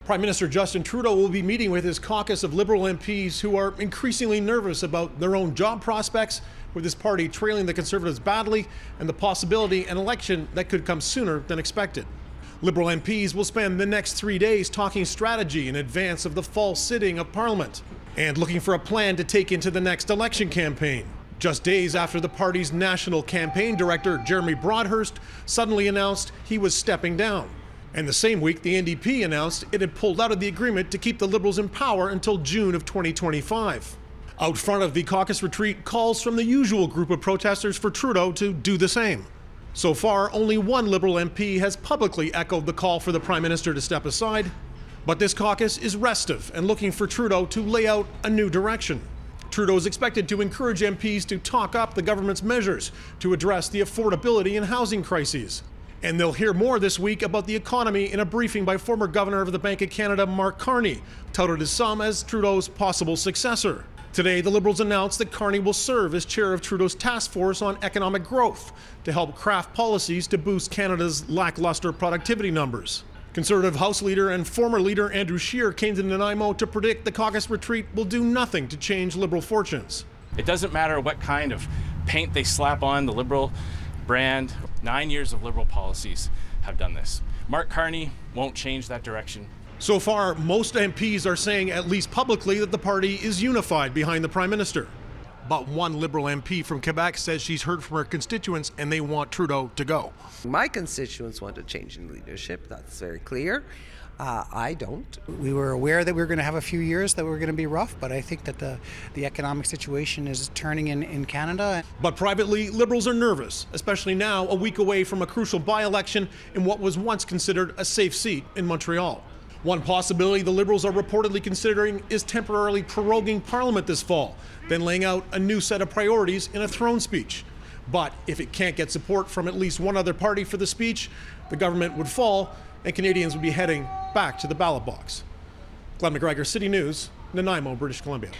Prime Minister Justin Trudeau will be meeting with his caucus of Liberal MPs who are increasingly nervous about their own job prospects, with his party trailing the Conservatives badly and the possibility an election that could come sooner than expected. Liberal MPs will spend the next 3 days talking strategy in advance of the fall sitting of Parliament and looking for a plan to take into the next election campaign. Just days after the party's national campaign director, Jeremy Broadhurst, suddenly announced he was stepping down. And the same week, the NDP announced it had pulled out of the agreement to keep the Liberals in power until June of 2025. Out front of the caucus retreat, calls from the usual group of protesters for Trudeau to do the same. So far, only one Liberal MP has publicly echoed the call for the Prime Minister to step aside. But this caucus is restive and looking for Trudeau to lay out a new direction. Trudeau is expected to encourage MPs to talk up the government's measures to address the affordability and housing crises. And they'll hear more this week about the economy in a briefing by former Governor of the Bank of Canada, Mark Carney, touted as some as Trudeau's possible successor. Today, the Liberals announced that Carney will serve as chair of Trudeau's task force on economic growth to help craft policies to boost Canada's lackluster productivity numbers. Conservative House Leader and former Leader Andrew Scheer came to Nanaimo to predict the caucus retreat will do nothing to change Liberal fortunes. It doesn't matter what kind of paint they slap on the Liberal brand. 9 years of Liberal policies have done this. Mark Carney won't change that direction. So far, most MPs are saying, at least publicly, that the party is unified behind the Prime Minister. But one Liberal MP from Quebec says she's heard from her constituents and they want Trudeau to go. My constituents want a change in leadership, that's very clear. I don't. We were aware that we were going to have a few years that were going to be rough, but I think that the economic situation is turning in Canada. But privately, Liberals are nervous, especially now, a week away from a crucial by-election in what was once considered a safe seat in Montreal. One possibility the Liberals are reportedly considering is temporarily proroguing Parliament this fall, then laying out a new set of priorities in a throne speech. But if it can't get support from at least one other party for the speech, the government would fall and Canadians would be heading back to the ballot box. Glenn McGregor, City News, Nanaimo, British Columbia.